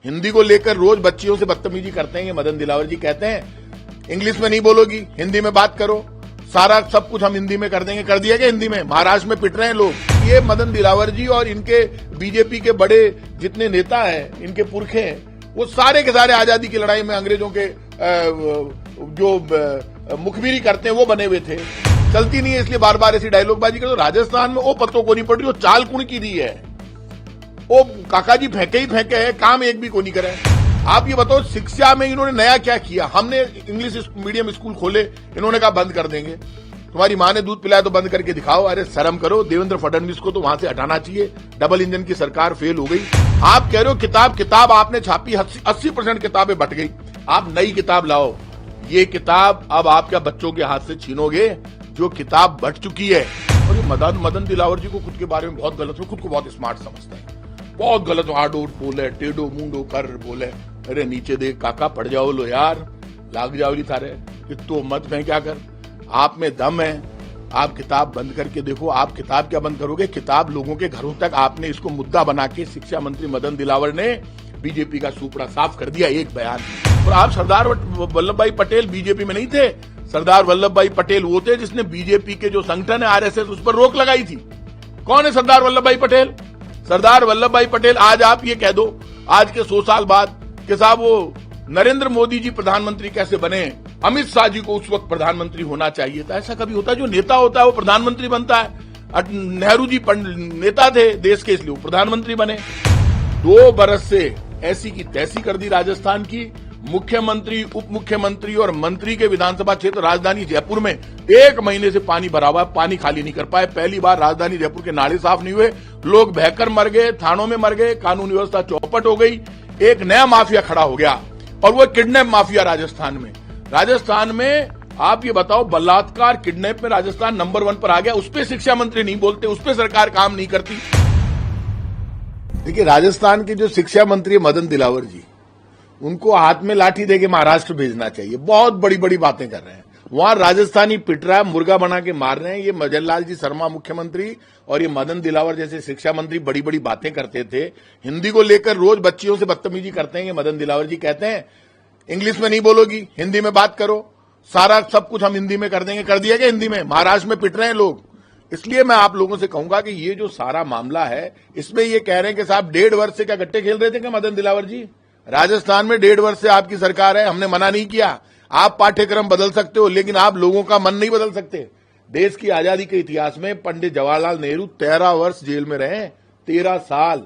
हिंदी को लेकर रोज बच्चियों से बदतमीजी करते हैं। ये मदन दिलावर जी कहते हैं इंग्लिश में नहीं बोलोगी, हिंदी में बात करो, सारा सब कुछ हम हिंदी में कर देंगे। कर दिया क्या हिंदी में? महाराष्ट्र में पिट रहे हैं लोग। ये मदन दिलावर जी और इनके बीजेपी के बड़े जितने नेता हैं, इनके पुरखे हैं, वो सारे के सारे आजादी की लड़ाई में अंग्रेजों के जो मुखबिरी करते हैं वो बने हुए थे। चलती नहीं है इसलिए बार बार ऐसी डायलॉगबाजी करते। राजस्थान में वो पत्तों को नहीं पड़ रही, वो चाल कुण की दी है, वो काका जी फेंके ही फेंके है, काम एक भी को नहीं करे। आप ये बताओ शिक्षा में इन्होंने नया क्या किया? हमने इंग्लिश मीडियम स्कूल खोले, इन्होंने कहा बंद कर देंगे। तुम्हारी माँ ने दूध पिलाया तो बंद करके दिखाओ। अरे शर्म करो। देवेंद्र फडणवीस को तो वहां से हटाना चाहिए। डबल इंजन की सरकार फेल हो गई। आप कह रहे हो किताब आपने छापी, 80% किताबें बट गई, आप नई किताब लाओ। ये किताब अब आप क्या बच्चों के हाथ से छीनोगे जो किताब बट चुकी है? और ये मदन दिलावर जी को खुद के बारे में बहुत गलत हो, खुद को बहुत स्मार्ट समझता है, बहुत गलत आडो बोले, टेढ़ो मुंडो कर बोले। अरे नीचे देख काका, पड़ जाओ लो यार, लाग जाओगी थारे, तो मत में क्या कर। आप में दम है, आप किताब बंद करके देखो। आप किताब क्या बंद करोगे? किताब लोगों के घरों तक आपने इसको मुद्दा बना के शिक्षा मंत्री मदन दिलावर ने बीजेपी का सुपड़ा साफ कर दिया एक बयान। और आप सरदार वल्लभ भाई पटेल बीजेपी में नहीं थे। सरदार वल्लभ भाई पटेल वो थे जिसने बीजेपी के जो संगठन है आरएसएस, उस पर रोक लगाई थी। कौन है सरदार वल्लभ भाई पटेल? सरदार वल्लभ भाई पटेल। आज आप ये कह दो आज के 100 साल बाद कि साहब वो नरेंद्र मोदी जी प्रधानमंत्री कैसे बने, अमित शाह जी को उस वक्त प्रधानमंत्री होना चाहिए था। ऐसा कभी होता है? जो नेता होता है वो प्रधानमंत्री बनता है। नेहरू जी नेता थे देश के, इसलिए वो प्रधानमंत्री बने। 2 बरस से ऐसी की तैसी कर दी राजस्थान की। मुख्यमंत्री, उप मुख्यमंत्री और मंत्री के विधानसभा क्षेत्र राजधानी जयपुर में 1 महीने से पानी भरा हुआ है, पानी खाली नहीं कर पाए। पहली बार राजधानी जयपुर के नाले साफ नहीं हुए, लोग बहकर मर गए, थानों में मर गए, कानून व्यवस्था चौपट हो गई। एक नया माफिया खड़ा हो गया और वो किडनैप माफिया राजस्थान में आप ये बताओ, बलात्कार किडनैप में राजस्थान नंबर 1 पर आ गया। उस पर शिक्षा मंत्री नहीं बोलते, उस पर सरकार काम नहीं करती। देखिए राजस्थान के जो शिक्षा मंत्री मदन दिलावर जी, उनको हाथ में लाठी देके महाराष्ट्र भेजना चाहिए। बहुत बड़ी बड़ी बातें कर रहे हैं वहां, राजस्थानी पिट रहा है, मुर्गा बना के मार रहे हैं। ये मजनलाल जी शर्मा मुख्यमंत्री और ये मदन दिलावर जैसे शिक्षा मंत्री बड़ी बड़ी बातें करते थे। हिंदी को लेकर रोज बच्चियों से बदतमीजी करते हैं। ये मदन दिलावर जी कहते हैं इंग्लिश में नहीं बोलोगी, हिंदी में बात करो, सारा सब कुछ हम हिंदी में कर देंगे। कर दिया क्या हिंदी में? महाराष्ट्र में पिट रहे हैं लोग। इसलिए मैं आप लोगों से कहूंगा कि ये जो सारा मामला है, इसमें ये कह रहे हैं कि साहब 1.5 वर्ष से क्या गट्टे खेल रहे थे क्या मदन दिलावर जी? राजस्थान में 1.5 वर्ष से आपकी सरकार है, हमने मना नहीं किया। आप पाठ्यक्रम बदल सकते हो, लेकिन आप लोगों का मन नहीं बदल सकते। देश की आजादी के इतिहास में पंडित जवाहरलाल नेहरू 13 वर्ष जेल में रहे, 13 साल।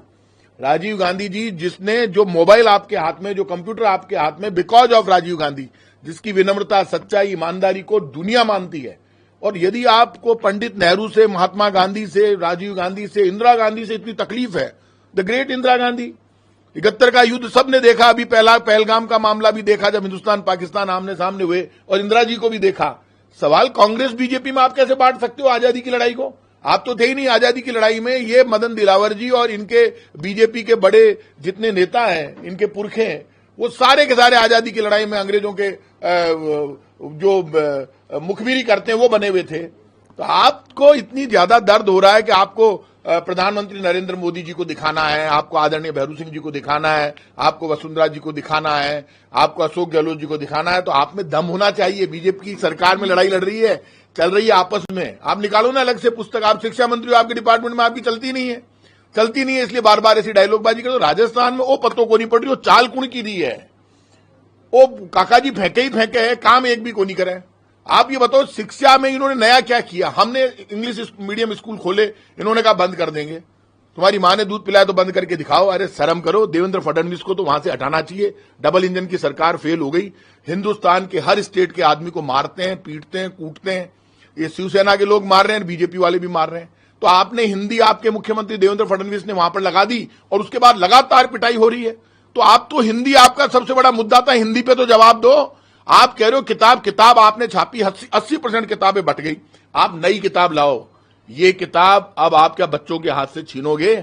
राजीव गांधी जी, जिसने जो मोबाइल आपके हाथ में, जो कंप्यूटर आपके हाथ में, बिकॉज ऑफ राजीव गांधी, जिसकी विनम्रता, सच्चाई, ईमानदारी को दुनिया मानती है। और यदि आपको पंडित नेहरू से, महात्मा गांधी से, राजीव गांधी से, इंदिरा गांधी से इतनी तकलीफ है, द ग्रेट इंदिरा गांधी, 71 का युद्ध सबने देखा। अभी पहलगाम का मामला भी देखा जब हिंदुस्तान पाकिस्तान आमने सामने हुए, और इंदिरा जी को भी देखा। सवाल कांग्रेस बीजेपी में आप कैसे बांट सकते हो आजादी की लड़ाई को? आप तो थे ही नहीं आजादी की लड़ाई में। ये मदन दिलावर जी और इनके बीजेपी के बड़े जितने नेता हैं, इनके पुरखे हैं, वो सारे के सारे आजादी की लड़ाई में अंग्रेजों के जो मुखबिरी करते हैं वो बने हुए थे। तो आपको इतनी ज्यादा दर्द हो रहा है कि आपको प्रधानमंत्री नरेंद्र मोदी जी को दिखाना है, आपको आदरणीय भैरू सिंह जी को दिखाना है, आपको वसुंधरा जी को दिखाना है, आपको अशोक गहलोत जी को दिखाना है, तो आप में दम होना चाहिए। बीजेपी की सरकार में लड़ाई लड़ रही है, चल रही है आपस में। आप निकालो ना अलग से पुस्तक। आप शिक्षा मंत्री हो, आपके डिपार्टमेंट में आपकी चलती नहीं है, इसलिए बार बार ऐसी डायलॉगबाजी करो। राजस्थान में वो पत्तों को नहीं पड़ रही, वो चाल कुण की दी है, वो काका जी फेंके ही फेंके है, काम एक भी को नहीं करे। आप ये बताओ शिक्षा में इन्होंने नया क्या किया? हमने इंग्लिश मीडियम स्कूल खोले, इन्होंने कहा बंद कर देंगे। तुम्हारी माँ ने दूध पिलाया तो बंद करके दिखाओ। अरे शर्म करो। देवेंद्र फडणवीस को तो वहां से हटाना चाहिए। डबल इंजन की सरकार फेल हो गई। हिंदुस्तान के हर स्टेट के आदमी को मारते हैं, पीटते हैं, कूटते हैं। ये शिवसेना के लोग मार रहे हैं, बीजेपी वाले भी मार रहे हैं। तो आपने हिंदी, आपके मुख्यमंत्री देवेंद्र फडणवीस ने वहां पर लगा दी, और उसके बाद लगातार पिटाई हो रही है। तो आप तो हिंदी आपका सबसे बड़ा मुद्दा था, हिंदी पे तो जवाब दो। आप कह रहे हो किताब आपने छापी, 80% किताबें बट गई, आप नई किताब लाओ। ये किताब अब आप क्या बच्चों के हाथ से छीनोगे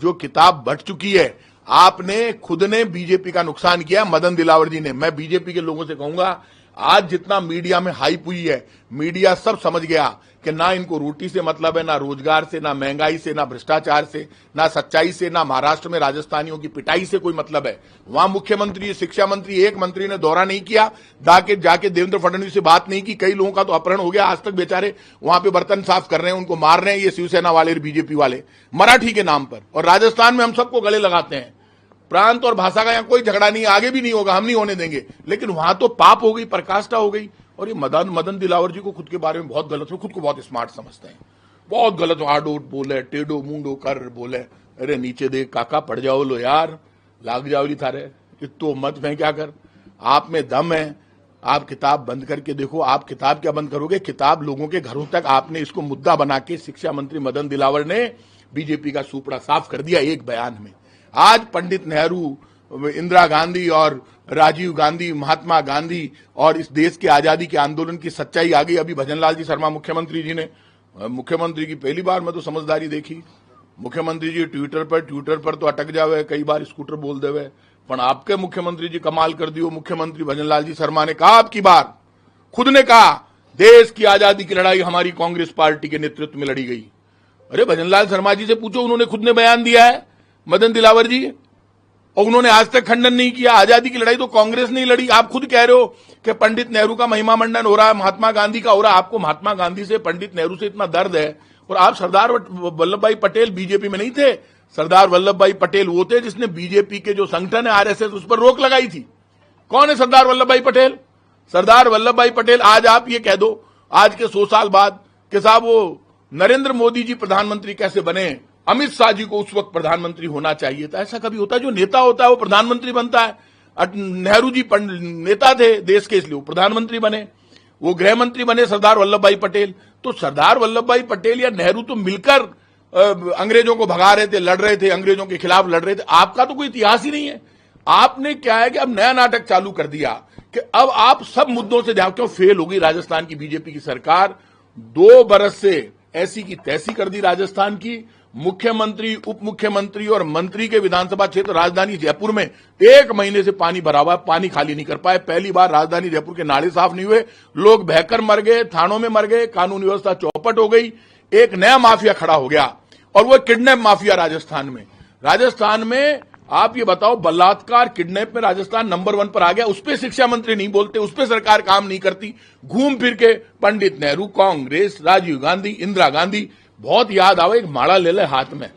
जो किताब बट चुकी है? आपने खुद ने बीजेपी का नुकसान किया, मदन दिलावर जी ने। मैं बीजेपी के लोगों से कहूंगा, आज जितना मीडिया में हाइप हुई है, मीडिया सब समझ गया कि ना इनको रोटी से मतलब है, ना रोजगार से, ना महंगाई से, ना भ्रष्टाचार से, ना सच्चाई से, ना महाराष्ट्र में राजस्थानियों की पिटाई से कोई मतलब है। वहां मुख्यमंत्री, शिक्षा मंत्री, एक मंत्री ने दौरा नहीं किया, जाके देवेंद्र फडणवीस से बात नहीं की। कई लोगों का तो अपहरण हो गया, आज तक बेचारे वहां पे बर्तन साफ कर रहे हैं, उनको मार रहे हैं ये शिवसेना वाले और बीजेपी वाले मराठी के नाम पर। और राजस्थान में हम सबको गले लगाते हैं। प्रांत और भाषा का यहां कोई झगड़ा नहीं, आगे भी नहीं होगा, हम नहीं होने देंगे। लेकिन वहां तो पाप हो गई, पराकाष्ठा हो गई। और ये मदन दिलावर जी को खुद के बारे में बहुत गलत है, खुद को बहुत स्मार्ट समझते हैं, बहुत गलत आडोट बोले, टेढ़ो मुंडो कर बोले। अरे नीचे देख काका, पड़ जाओ लो यार, लाग जाओ ली थारे, तो मत फेंक्या कर। आप में दम है, आप किताब बंद करके देखो। आप किताब क्या बंद करोगे, किताब लोगों के घरों तक आपने इसको मुद्दा बना के शिक्षा मंत्री मदन दिलावर ने बीजेपी का सुपड़ा साफ कर दिया एक बयान में। आज पंडित नेहरू, इंदिरा गांधी और राजीव गांधी, महात्मा गांधी और इस देश के आजादी के आंदोलन की सच्चाई आ गई। अभी भजनलाल जी शर्मा मुख्यमंत्री जी ने, मुख्यमंत्री की पहली बार मैं तो समझदारी देखी। मुख्यमंत्री जी ट्विटर पर तो अटक जावे, कई बार स्कूटर बोल देवे, पर आपके मुख्यमंत्री जी कमाल कर दियो। मुख्यमंत्री भजनलाल जी शर्मा ने कहा, आपकी बार खुद ने कहा, देश की आजादी की लड़ाई हमारी कांग्रेस पार्टी के नेतृत्व में लड़ी गई। अरे भजनलाल शर्मा जी से पूछो, उन्होंने खुद ने बयान दिया है, मदन दिलावर जी, और उन्होंने आज तक खंडन नहीं किया। आजादी की लड़ाई तो कांग्रेस नहीं लड़ी। आप खुद कह रहे हो कि पंडित नेहरू का महिमा मंडन हो रहा है, महात्मा गांधी का हो रहा है। आपको महात्मा गांधी से, पंडित नेहरू से इतना दर्द है, और आप सरदार वल्लभ भाई पटेल बीजेपी में नहीं थे। सरदार वल्लभ भाई पटेल वो थे जिसने बीजेपी के जो संगठन है आरएसएस, उस पर रोक लगाई थी। कौन है सरदार वल्लभ भाई पटेल? सरदार वल्लभ भाई पटेल। आज आप ये कह दो, आज के 100 साल बाद, कि साहब वो नरेंद्र मोदी जी प्रधानमंत्री कैसे बने, अमित शाह जी को उस वक्त प्रधानमंत्री होना चाहिए था। ऐसा कभी होता है? जो नेता होता है वो प्रधानमंत्री बनता है। नेहरू जी नेता थे देश के, इसलिए वो प्रधानमंत्री बने, वो गृह मंत्री बने सरदार वल्लभ भाई पटेल। तो सरदार वल्लभ भाई पटेल या नेहरू तो मिलकर अंग्रेजों को भगा रहे थे, लड़ रहे थे, अंग्रेजों के खिलाफ लड़ रहे थे। आपका तो कोई इतिहास ही नहीं है। आपने क्या है कि अब नया नाटक चालू कर दिया कि अब आप सब मुद्दों से क्यों फेल हो गई राजस्थान की बीजेपी की सरकार। 2 बरस से ऐसी की तैसी कर दी राजस्थान की। मुख्यमंत्री, उप मुख्यमंत्री और मंत्री के विधानसभा क्षेत्र राजधानी जयपुर में 1 महीने से पानी भरा हुआ है, पानी खाली नहीं कर पाए। पहली बार राजधानी जयपुर के नाले साफ नहीं हुए, लोग बहकर मर गए, थानों में मर गए, कानून व्यवस्था चौपट हो गई। एक नया माफिया खड़ा हो गया, और वो किडनैप माफिया राजस्थान में आप ये बताओ, बलात्कार किडनैप में राजस्थान नंबर 1 पर आ गया। उस पर शिक्षा मंत्री नहीं बोलते, उस पर सरकार काम नहीं करती। घूम फिर के पंडित नेहरू, कांग्रेस, राजीव गांधी, इंदिरा गांधी, बहुत याद आवे, एक माड़ा ले ले हाथ में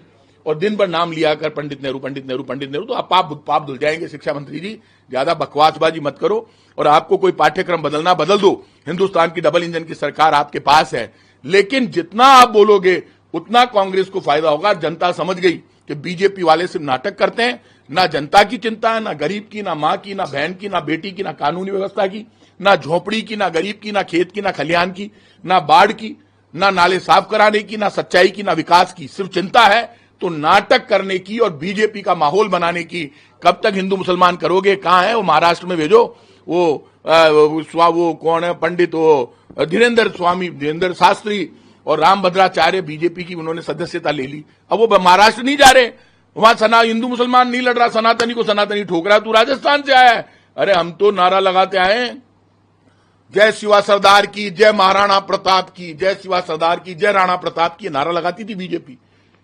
और दिन भर नाम लिया कर पंडित नेहरू, पंडित नेहरू, पंडित नेहरू। तो आप पाप धुल जाएंगे। शिक्षा मंत्री जी, ज्यादा बकवासबाजी मत करो, और आपको कोई पाठ्यक्रम बदलना बदल दो। हिंदुस्तान की डबल इंजन की सरकार आपके पास है, लेकिन जितना आप बोलोगे उतना कांग्रेस को फायदा होगा। जनता समझ गई कि बीजेपी वाले सिर्फ नाटक करते हैं, ना जनता की चिंता है, ना गरीब की, ना मां की, ना बहन की, ना बेटी की, ना कानूनी व्यवस्था की, ना झोपड़ी की, ना गरीब की, ना खेत की, ना खलिहान की, ना बाढ़ की, ना नाले साफ कराने की, ना सच्चाई की, ना विकास की। सिर्फ चिंता है तो नाटक करने की और बीजेपी का माहौल बनाने की। कब तक हिंदू मुसलमान करोगे? कहां है वो? महाराष्ट्र में भेजो। वो कौन है पंडित, वो धीरेन्द्र शास्त्री और रामभद्राचार्य, बीजेपी की उन्होंने सदस्यता ले ली। अब वो महाराष्ट्र नहीं जा रहे, वहां हिंदू मुसलमान नहीं लड़ रहा, सनातनी को सनातनी ठोक रहा। तू राजस्थान से आया है। अरे हम तो नारा लगाते आए, जय शिवा सरदार की, जय महाराणा प्रताप की, जय शिवा सरदार की, जय राणा प्रताप की नारा लगाती थी बीजेपी।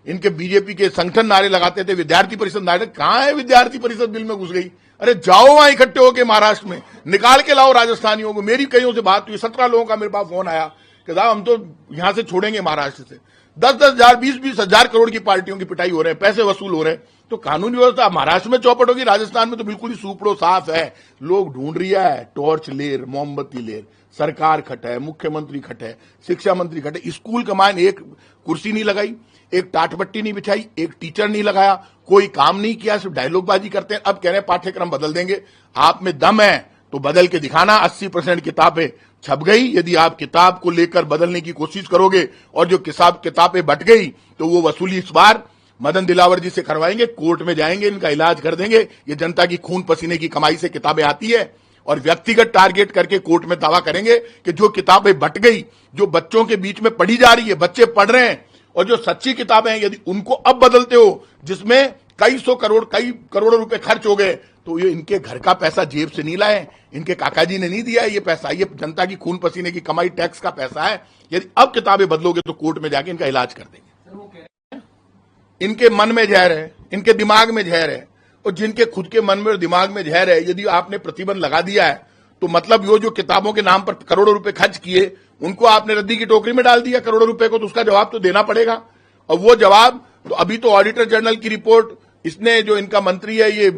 इनके बीजेपी के संगठन नारे लगाते थे, विद्यार्थी परिषद नारे। कहां है विद्यार्थी परिषद? बिल में घुस गई। अरे जाओ वहां इकट्ठे होके महाराष्ट्र में, निकाल के लाओ राजस्थानियों को। मेरी कईयों से बात हुई, 17 लोगों का मेरे पास फोन आया कि साहब हम तो यहां से छोड़ेंगे महाराष्ट्र से। 10-10 हजार, 20-20 हजार करोड़ की पार्टियों की पिटाई हो रहे हैं, पैसे वसूल हो रहे हैं। तो कानून व्यवस्था महाराष्ट्र में चौपट होगी, राजस्थान में तो बिल्कुल ही सूपड़ो साफ है। लोग ढूंढ रिया है टॉर्च लेर, मोमबत्ती लेर। सरकार खट है, मुख्यमंत्री खट है, शिक्षा मंत्री खट है। स्कूल कमान एक कुर्सी नहीं लगाई, एक टाटपट्टी नहीं बिछाई, एक टीचर नहीं लगाया, कोई काम नहीं किया, सिर्फ डायलॉगबाजी करते हैं। अब कह रहे हैं पाठ्यक्रम बदल देंगे। आप में दम है तो बदल के दिखाना। 80% किताबें छप गई। यदि आप किताब को लेकर बदलने की कोशिश करोगे और जो किताबें बट गई तो वो वसूली इस बार मदन दिलावर जी से करवाएंगे, कोर्ट में जाएंगे, इनका इलाज कर देंगे। ये जनता की खून पसीने की कमाई से किताबें आती है, और व्यक्तिगत टारगेट करके कोर्ट में दावा करेंगे कि जो किताबें बट गई, जो बच्चों के बीच में पढ़ी जा रही है, बच्चे पढ़ रहे हैं, और जो सच्ची किताबें हैं, यदि उनको अब बदलते हो, जिसमें कई सौ करोड़, कई करोड़ों रुपए खर्च हो गए, तो ये इनके घर का पैसा जेब से नहीं लाए, इनके काका जी ने नहीं दिया है ये पैसा, ये जनता की खून पसीने की कमाई टैक्स का पैसा है। यदि अब किताबें बदलोगे तो कोर्ट में जाके इनका इलाज कर देंगे। इनके मन में जहर है, इनके दिमाग में जहर है, और जिनके खुद के मन में और दिमाग में जहर है, यदि आपने प्रतिबंध लगा दिया है तो मतलब यो जो किताबों के नाम पर करोड़ों रुपए खर्च किए उनको आपने रद्दी की टोकरी में डाल दिया करोड़ों रुपए को, तो उसका जवाब तो देना पड़ेगा। और वो जवाब तो अभी तो ऑडिटर जनरल की रिपोर्ट इसने जो इनका मंत्री है ये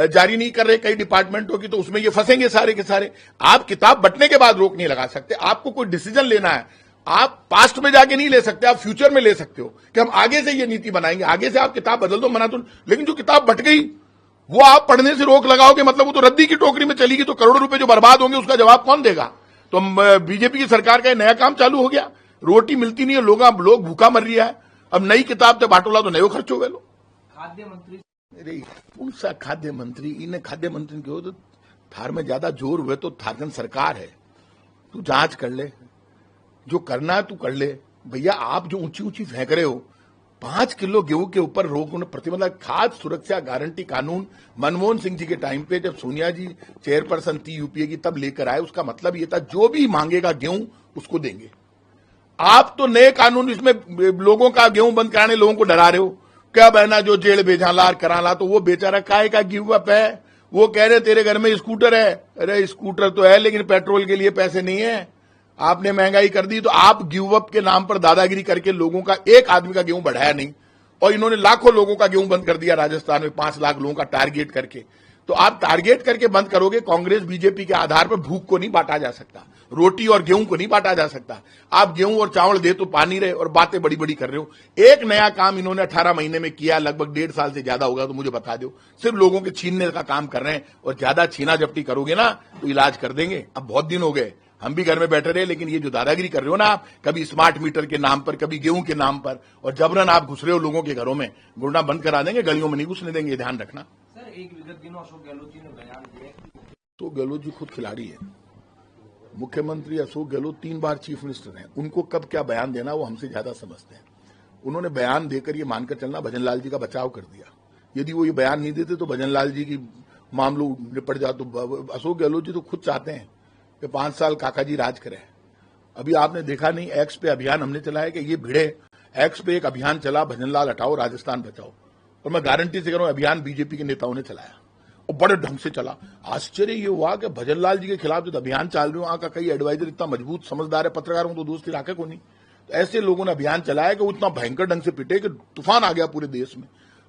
जारी नहीं कर रहे कई डिपार्टमेंटों की, तो उसमें ये फंसेंगे सारे के सारे। आप किताब बंटने के बाद रोक नहीं लगा सकते, आपको कोई डिसीजन लेना है आप पास्ट में जाके नहीं ले सकते, आप फ्यूचर में ले सकते हो कि हम आगे से ये नीति बनाएंगे, आगे से आप किताब बदल दो, मना तो। लेकिन जो किताब बट गई वो आप पढ़ने से रोक लगाओगे, मतलब वो तो रद्दी की टोकरी में चली गई, तो करोड़ों रुपए जो बर्बाद होंगे उसका जवाब कौन देगा? तो बीजेपी की सरकार का नया काम चालू हो गया, रोटी मिलती नहीं है, लोग भूखा मर रहा है, अब नई किताब तो बाटोला तो नयो खर्च हो गए। खाद्य मंत्री अरे कौन सा खाद्य मंत्री, इन्हें खाद्य मंत्री के हो तो थार में ज्यादा जोर हुए तो थारगन सरकार है, तू जांच कर ले, जो करना है तू कर ले भैया। आप जो ऊंची ऊंची फेंक रहे हो, 5 किलो गेहूं के ऊपर रोक प्रतिबंध, खाद्य सुरक्षा गारंटी कानून मनमोहन सिंह जी के टाइम पे जब सोनिया जी चेयरपर्सन थी यूपीए की तब लेकर आए, उसका मतलब ये था जो भी मांगेगा गेहूं उसको देंगे। आप तो नए कानून इसमें लोगों का गेहूं बंद कराने लोगों को डरा रहे हो, क्या बहना जो जेल भेजालार कराला, तो वो बेचारा काय का गिव अप है, वो कह रहे तेरे घर में स्कूटर है, अरे स्कूटर तो है लेकिन पेट्रोल के लिए पैसे नहीं है, आपने महंगाई कर दी। तो आप गिव अप के नाम पर दादागिरी करके लोगों का एक आदमी का गेहूं बढ़ाया नहीं, और इन्होंने लाखों लोगों का गेहूं बंद कर दिया राजस्थान में 5 लाख लोगों का टारगेट करके। तो आप टारगेट करके बंद करोगे, कांग्रेस बीजेपी के आधार पर भूख को नहीं बांटा जा सकता, रोटी और गेहूं को नहीं बांटा जा सकता। आप गेहूं और चावल दे तो पानी रहे और बातें बड़ी बड़ी कर रहे हो। एक नया काम इन्होंने 18 महीने में किया, लगभग 1.5 साल से ज्यादा होगा, तो मुझे बता दो, सिर्फ लोगों के छीनने का काम कर रहे हैं, और ज्यादा छीना झपटी करोगे ना तो इलाज कर देंगे। अब बहुत दिन हो गए हम भी घर में बैठे रहे, लेकिन ये जो दादागिरी कर रहे हो ना आप, कभी स्मार्ट मीटर के नाम पर, कभी गेहूं के नाम पर, और जबरन आप घुस रहे हो लोगों के घरों में, गुंडा बंद करा देंगे, गलियों में नहीं घुसने देंगे, ध्यान रखना। सर एक विगत दिनों अशोक गहलोत जी ने बयान दिया, तो गहलोत जी खुद खिलाड़ी है, मुख्यमंत्री अशोक गहलोत 3 बार चीफ मिनिस्टर हैं, उनको कब क्या बयान देना वो हमसे ज्यादा समझते हैं। उन्होंने बयान देकर ये मानकर चलना भजनलाल जी का बचाव कर दिया, यदि वो ये बयान नहीं देते तो भजनलाल जी की मामलों निपट जाते। तो अशोक गहलोत जी तो खुद चाहते हैं कि 5 साल काका जी राज करें। अभी आपने देखा नहीं, एक्स पे अभियान हमने चलाया कि ये भिड़े, एक्स पे एक अभियान चला, भजनलाल हटाओ राजस्थान बचाओ, और मैं गारंटी से कह रहा हूं अभियान बीजेपी के नेताओं ने चलाया और बड़े ढंग से चला। आश्चर्य ये हुआ कि भजनलाल जी के खिलाफ जो अभियान चल रहे हो, वहां का कई एडवाइजर इतना मजबूत समझदार है, पत्रकारों तो दोस्ती राखे को नहीं, तो ऐसे लोगों ने अभियान चलाया कि उतना भयंकर ढंग से पिटे कि तूफान आ गया पूरे देश में।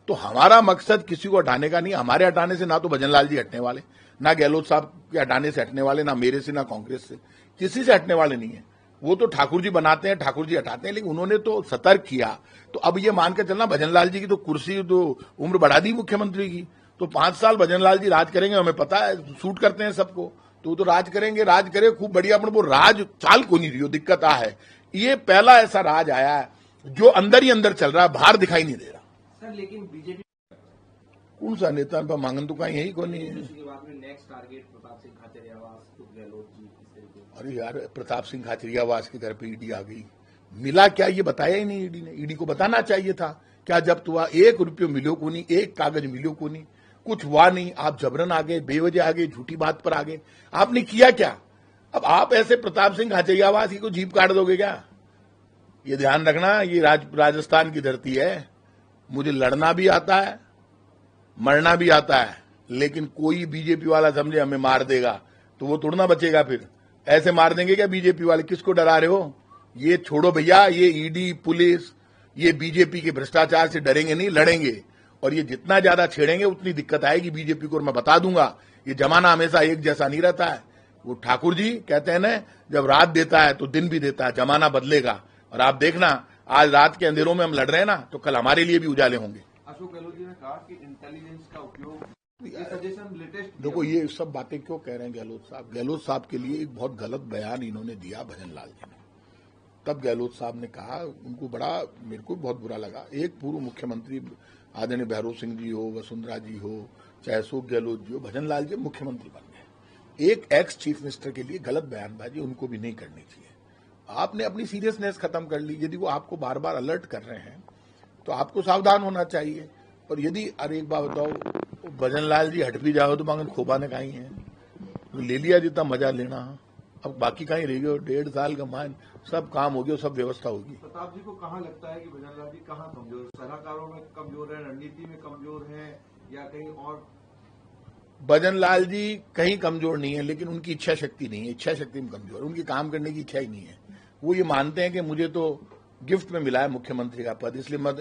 तो हमारा मकसद किसी को हटाने का नहीं, हमारे हटाने से ना तो भजनलाल जी हटने वाले, ना गहलोत साहब के हटाने से हटने वाले, ना मेरे से, ना कांग्रेस से, किसी से हटने वाले नहीं है। वो तो ठाकुर जी बनाते हैं, ठाकुर जी हटाते हैं, लेकिन उन्होंने तो सतर्क किया। तो अब ये मानकर चलना भजनलाल जी की तो कुर्सी तो उम्र बढ़ा दी मुख्यमंत्री की, तो 5 साल भजनलाल जी राज करेंगे, हमें पता है, सूट करते हैं सबको, तो राज करेंगे, राज करे खूब बढ़िया, पर वो राज चाल को नहीं रही, दिक्कत आ है। ये पहला ऐसा राज आया है जो अंदर ही अंदर चल रहा है, बाहर दिखाई नहीं दे रहा। सर लेकिन बीजेपी कौन सा नेता पर मांगन तो कहीं यही को नहीं है। Next target Pratap Singh Khachariyawas, Gehlot ji. अरे यार, प्रताप सिंह खाचरियावास के घर पे ईडी आ गई, मिला क्या ये बताया ही नहीं ईडी ने। ईडी को बताना चाहिए था, क्या जब्त हुआ, 1 रुपये मिलो को नहीं, 1 कागज मिलो को नहीं, कुछ हुआ नहीं। आप जबरन आ गए, बेवजह आ गए, झूठी बात पर आ गए, आपने किया क्या? अब आप ऐसे प्रताप सिंह खाचरियावास की को जीप काट दोगे क्या? ये ध्यान रखना, ये राजस्थान की धरती है, मुझे लड़ना भी आता है, मरना भी आता है, लेकिन कोई बीजेपी वाला समझे हमें मार देगा तो वो तोड़ना बचेगा। फिर ऐसे मार देंगे क्या बीजेपी वाले? किसको डरा रहे हो? ये छोड़ो भैया, ये ईडी पुलिस, ये बीजेपी के भ्रष्टाचार से डरेंगे नहीं, लड़ेंगे, और ये जितना ज्यादा छेड़ेंगे उतनी दिक्कत आएगी बीजेपी को। और मैं बता दूंगा, ये जमाना हमेशा एक जैसा नहीं रहता है। वो ठाकुर जी कहते हैं ना, जब रात देता है तो दिन भी देता है, जमाना बदलेगा। और आप देखना, आज रात के अंधेरों में हम लड़ रहे हैं ना, तो कल हमारे लिए भी उजाले होंगे। अशोक गहलोत जी ने कहा कि इंटेलिजेंस का उपयोग, ये सजेशन लेटेस्ट। देखो ये सब बातें क्यों कह रहे हैं गहलोत साहब? गहलोत साहब के लिए एक बहुत गलत बयान इन्होंने दिया भजनलाल जी ने, तब गहलोत साहब ने कहा, उनको बड़ा, मेरे को बहुत बुरा लगा। एक पूर्व मुख्यमंत्री आदरणीय भैरव सिंह जी हो, वसुंधरा जी हो, चाहे अशोक गहलोत जी हो, भजनलाल जी मुख्यमंत्री बन गए, एक एक्स चीफ मिनिस्टर के लिए गलत बयानबाजी उनको भी नहीं करनी चाहिए। आपने अपनी सीरियसनेस खत्म कर ली। यदि वो आपको बार बार अलर्ट कर रहे हैं तो आपको सावधान होना चाहिए। और यदि, अरे एक बात बताओ, भजन लाल जी हट भी जाओ तो मगर खोबाने कहीं है, ले लिया जितना मजा लेना, अब बाकी कहीं रह गयो। 1.5 साल का मान सब काम हो गया, सब व्यवस्था होगी। प्रताप जी को कहाँ लगता है कि भजन लाल जी कहाँ कमजोर, सलाहकारों में कमजोर है, रणनीति में कमजोर है, या कहीं और? भजन लाल जी कहीं कमजोर नहीं है, लेकिन उनकी इच्छा शक्ति नहीं है, इच्छा शक्ति में कमजोर, उनकी काम करने की इच्छा ही नहीं है। वो ये मानते हैं कि मुझे तो गिफ्ट में मिला है मुख्यमंत्री का पद, इसलिए मैं